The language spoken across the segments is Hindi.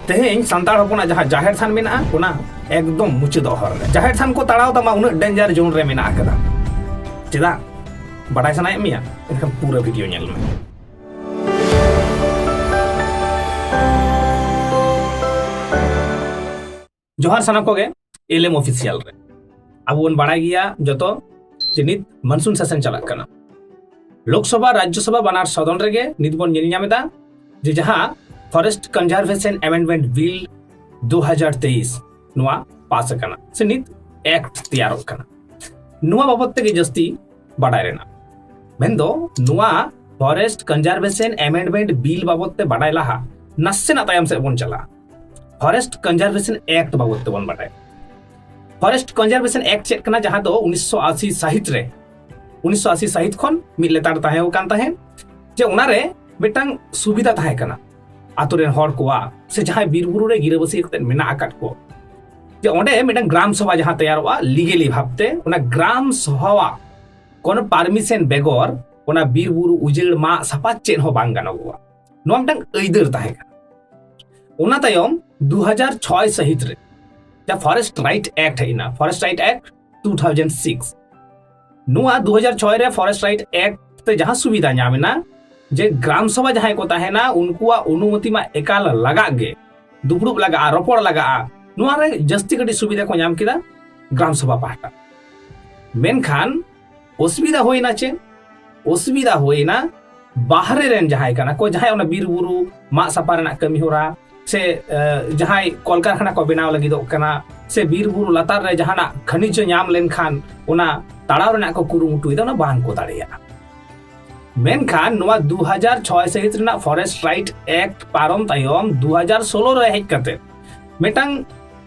तेहें सांतार हपना जहां जाहेर थान मेना ओना एकदम मुचाद हर रे जाहेर थान को ताड़ाव तमा उन डेंजर जोन रे मेना आकदा चेदा बाडाय सनाय मिया एनखान पूरा वीडियो नेल में। जोहार सानाम कोगे एलएम ऑफिशियल रे अब बन बाडाय गिया जतो नित मानसून सेशन चलाक कना लोकसभा राज्यसभा बनार सदन रेगे नित बन नेल ᱧᱟᱢᱮᱫᱟ जे जहां फॉरेस्ट कंजर्वेशन अमेंडमेंट बिल 2023 नुआ पास कना से नित एक्ट तैयार कना नुआ बाबत ते जस्ती बाडाय रेना मेंदो नुआ फॉरेस्ट कंजर्वेशन अमेंडमेंट बिल बाबत ते बाडाय लाहा नसेना तायम से बन चला फॉरेस्ट कंजर्वेशन एक्ट बाबत ते बन बाडाय फॉरेस्ट कंजर्वेशन एक्ट चेक कना जहां दो 1980 साहित रे 1980 साहित खन मिद लेतार ताहे कान ताहे जे उनारे मिटांग सुविधा ताहे कना आतु रेन हर कोआ से जहां बीरबुरु रे गिराबसी कते मेना आकाट को जे ओंडे मिटांग ग्राम सभा जहां तैयारवा लीगली भाबते ओना ग्राम सभा कोन परमिशन बेगर ओना बीरबुरु उजेड़ मा सपा चेन हो बांग गानोगवा नो मिटांग अइदर ताहे कना ओना तायम 2006 सहित रे जा फॉरेस्ट राइट एक्ट हैना फॉरेस्ट राइट एक्ट 2006 नुआ 2006 रे फॉरेस्ट राइट एक्ट ते जहां सुविधा ᱧᱟᱢᱮᱱᱟ जे ग्राम सभा जहां को ताहेना उनकुआ अनुमति मा एकाल लगा गे दुपड़ुब लगा रोपड़ लगा नुआ रे जस्ती कटी सुविधा को ᱧᱟᱢ किदा ग्राम सभा पाहटा मेनखान असुविधा होइना चे असुविधा होइना बाहरे रेन जहां काना को जहां ओना बीरबुरु मा सपा रेना कमी होरा से जहां कलकारखाना को बनाव लगी दो कना से बीरबुरु लतार रे जहाना खनिज ᱧᱟᱢ लेनखान ओना ताड़ाव रेना को कुरुमुटु इदा ना बांग को दाड़िया मेनखान नुआ 2006 सहित रेना फॉरेस्ट राइट एक्ट पारम तायम 2016 रे हेज कते मेटांग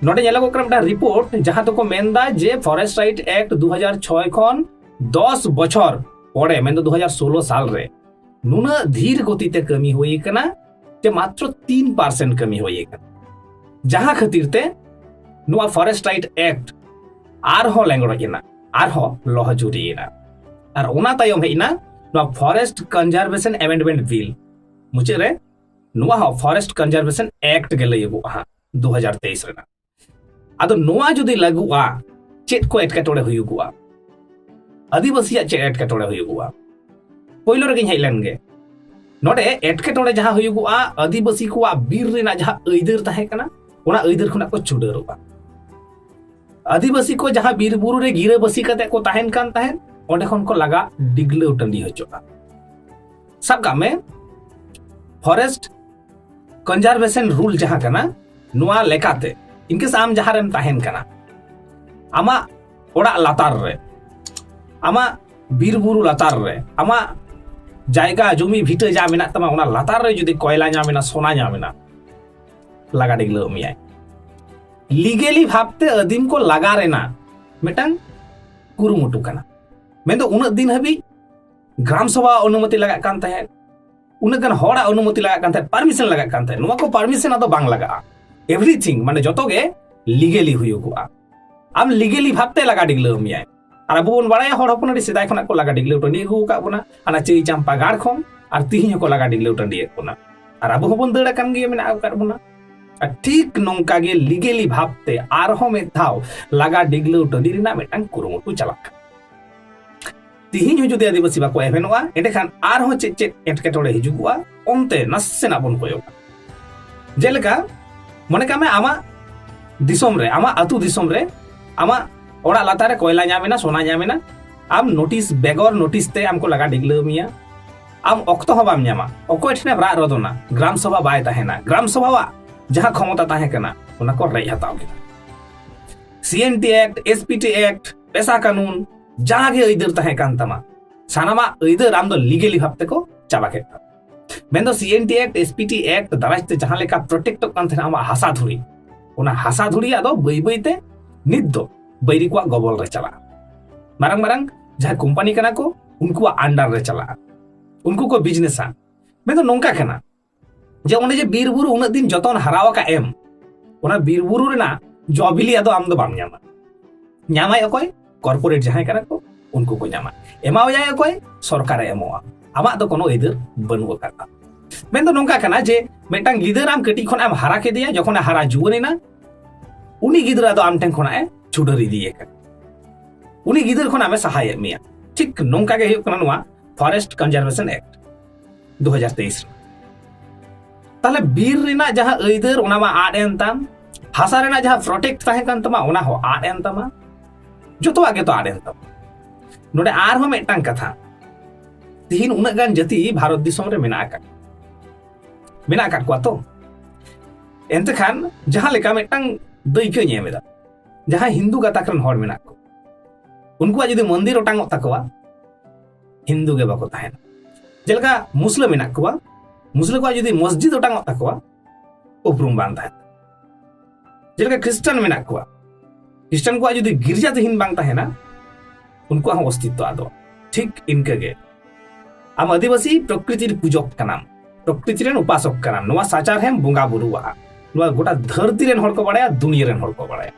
नोडे नेलागो करमटा रिपोर्ट जहां तो को मेनदा जे फॉरेस्ट राइट एक्ट 2006 खन 10 बछर पड़े मेन 2016 साल रे नुना धीर गति ते कमी होई कना जे मात्र 3% कमी होई कना जहां खातिर ते नुआ फॉरेस्ट राइट एक्ट आर हो लेंगड़ोइना आर हो लहजुरीना आर ओना तायम हेइना नुआ फॉरेस्ट कंजर्वेशन अमेंडमेंट बिल मुचे रे नुआ हो फॉरेस्ट कंजर्वेशन एक्ट के लयगु हा 2023 रेना आदो नुआ जुदी लागुआ चेत को एटकेटोड़े हुयुगुआ आदिवासी चेत एटकेटोड़े हुयुगुआ पहिलो रे हेइलेन गे नोडे एटकेटोड़े जहां हुयुगुआ आदिवासी को बीर रेना जहां अइदर ताहे कना ओना अइदर खना को छुडरबा आदिवासी को जहां बीरबुरु रे गिराबसी कते को ताहेन कान ताहेन ओंडे खन को लगा डिगले टंडी हचोआ सब का में फॉरेस्ट कंजर्वेशन रूल जहां कना नुआ लेकाते इनके साम जहां रेम ताहेन कना आमा ओड़ा लातार रे आमा बीरबुरु लातार रे आमा जायगा जमी भिटे जा मेना तमा ओना लातार रे जुदी कोयला ᱧᱟᱢᱮᱱᱟ सोना ᱧᱟᱢᱮᱱᱟ लगा डिगले मियाय लीगली भाबते अदीम को लगा रेना मिटांग कुरुमुटु कना मेन उन दिन हबी ग्राम सभा अनुमति लगा कान ताहे उन गन होड़ा अनुमति लगा कान ताहे परमिशन लगा कान ताहे नुआ को परमिशन आदो बांग लगा एवरीथिंग माने जतो गे लीगली हुयुगुआ आम लीगली भाबते लगा डिगले मियाय आर अबो बन बाड़ाय हर हपन सिदाय खना को लगा डिगले टंडी गु का बना आना चई चंपा गाड़ खम आर तिहिन को लगा डिगले टंडी कोना आर अबो हबन दड़ा कान गे मेना का बना ठीक नोंका गे लीगली भाबते आर हो में थाव लगा डिगले टंडी रिना मेटांग कुरुमुटु चलाक तिहिन जुदी आदिवासी बाको एभेनोआ एंडेखान आर हो चेक एटकेटोड़े हिजुगुआ ओनते नसेना बन कोयोगा जेलेका मने कामे आमा दिसोम रे आमा अतु दिसोम रे आमा ओड़ा लातारे कोयला ᱧᱟᱢᱮᱱᱟ सोना ᱧᱟᱢᱮᱱᱟ आम नोटिस बेगर नोटिस ते आमको लगा डिगले मिया आम ऑक्तो हो बाम ᱧᱟᱢᱟ ओको एठने ब्रा रदोना ग्राम सभा बाय ताहेना ग्राम सभा जहां क्षमता ताहे कना ओना को रे हताव के सीएनटी एक्ट एसपीटी एक्ट पैसा कानून जागे अइदर ताहे कान तमा सानामा अइदर आम दो लीगली भाबते को चाबा के मेन दो सीएनटी एक्ट एसपीटी एक्ट दाराजते जहां लेका प्रोटेक्ट कान थे आमा हासा धुरी ओना हासा धुरी आदो बई बईते नित दो बैरी को गबल रे चला मारंग मारंग जहां कंपनी कना को उनको अंडर रे चला उनको को बिजनेस मेन दो नोंका कना जे ओने जे बीरबुरु उन दिन जतन हरावा का एम ओना बीरबुरु रेना जॉबिली आदो आम दो बाम ᱧᱟᱢᱟ ᱧᱟᱢᱟय अकोय कॉर्पोरेट जहां कना को उनको को ᱧᱟᱢᱟ एमाव जाय अकोय सरकार एमोआ आमा दो कोनो इधर बनवा करता मेन तो नोंका कना जे मेटांग गिदर आम कटी खन आम हारा के दिया जखन हारा जुवनेना उनी गिदरा दो आम ठेन खन ए छुडर इदिए का उनी गिदर खन आमे सहाय मिया ठीक नोंका के हुयुग कना नोआ फॉरेस्ट कंजर्वेशन एक्ट 2023 ताले बीर रेना जहां अइदर ओना मा आड एन ताम हासा रेना जहां प्रोटेक्ट ताहे कान तमा ओना हो आड एन तमा जोतो आगे तो आड एन तमा नोडे आर हो मेटांग कथा तिहिन उना गान जति भारत दिसम रे मेना का को तो एंते खान जहां लेका मेटांग दैके नेमेदा जहां हिंदू गाताक रन हर मेना को उनको जदि मंदिर ओटांग तकवा हिंदू के बाको ताहेना जेलका मुस्लिम मेना को मुस्लिम को जदि मस्जिद ओटांग तकवा उपरुम बान ताहे जेलका क्रिश्चियन मेना को क्रिश्चियन को जदि गिरजा तिहिन बांग ताहेना उनको हम अस्तित्व आदो ठीक इनके गे आम आदिवासी प्रकृतिर पूजक कनाम प्रकृति रेन उपासक कनाम नोआ साचार हेम बुंगा बुरुआ नोआ गोटा धरती रेन हर को बड़ाया दुनिया रेन हर को बड़ाया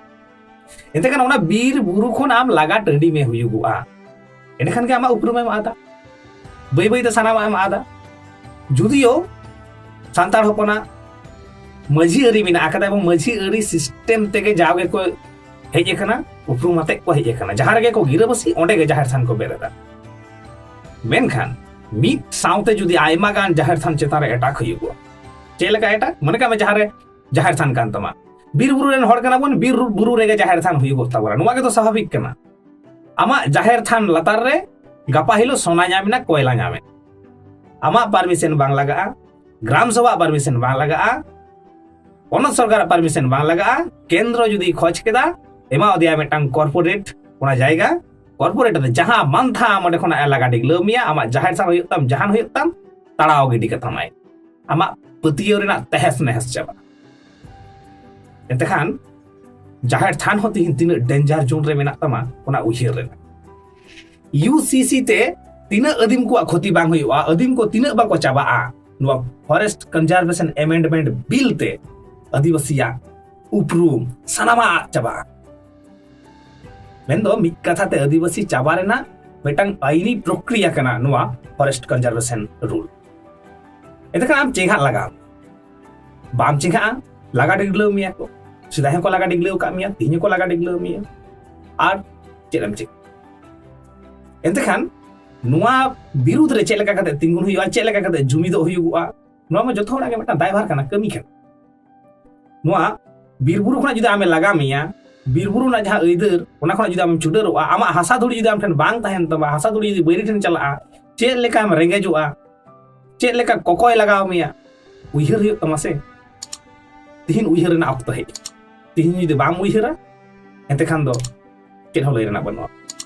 एते खान ओना बीर बुरु खन आम लागा टंडी में हुयुगुआ एने खान के आमा उपरुम एम आदा बै बै ते सानाम एम आदा जुदियो सांतार होपना मझी अरी मिना आकादा एवं मझी अरी सिस्टम तेगे जागे को हेज एखना उपरुम आते को हेज एखना जहां रेगे को गिराबसी ओंडे गे जाहिर थान को बेरेदा मेनखान मीट साउते जुदी आयमा गान जाहिर थान चेतान रे एटाक हुयुगुआ चेलका एटाक मने का में जहां रे जाहिर थान कान तमा बीर बुरु रेन हर कना बन बीर बुरु रेगे जाहिर थान हुयुगो ताबरा नुवा के तो स्वाभाविक कना आमा जाहिर थान लतार रे गापा हिलो सोना ᱧᱟᱢᱮᱱᱟ कोयला ᱧᱟᱢᱮ आमा परमिशन बांग लगा ग्राम सभा परमिशन बांग लगा पनत सरकार परमिशन बांग लगा केंद्र जुदी खोज केदा एमा दिया मेटांग कॉर्पोरेट ओना जायगा कॉर्पोरेट जहां मन था मडे खना लगा डिगलो मिया आमा जाहिर थान हुयुग ताम जहान हुयुग ताम ताड़ाव गिडी कथामाय आमा पतियो रेना तहस नहस चाबा एते खान जाहिर थान होती तीन डेंजर जोन रे मेना तमा ओना उहिर रेना यूसीसी ते तीन अदिम को क्षति बांग हुयुआ अदिम को तीन बाको चाबा नुआ फॉरेस्ट कंजर्वेशन अमेंडमेंट बिल ते आदिवासिया उपरूम सनामा चाबा मेन दो मिक कथा ते आदिवासी चाबा रेना मेटांग आईनी प्रक्रिया कना नुआ फॉरेस्ट कंजर्वेशन रूल एते खान आम चेंगा लगा बाम चेंगा लगा डिगलो मिया को सिदा को लगा डिगलो का मिया तीन को लगा डिगलो मिया आर चेलम चेक एंते खान नुआ विरुद्ध रे चेलका कते तिंगुन हुयुआ चेलका कते जुमिदो हुयुआ नुआ में जथो लागे मेटा दायभार कना कमी खन नुआ बीरबुरु खना जुदी आमे लगा मिया बीरबुरु ना जहां अइदर ओना खना जुदी आम चुडरवा आमा हासा धुड़ी जुदी आम ठन बांग ताहेन तबा हासा धुड़ी जुदी बैरी ठन चला चेल लेका हम रेंगेजुआ चेल लेका कोकोय लगाव मिया उहिर हुयुग तमासे तिहिन उहिर ना अक्तो हे तिहिन जुदी बाम उहिरा एंते खान दो चेल होलय रेना बनवा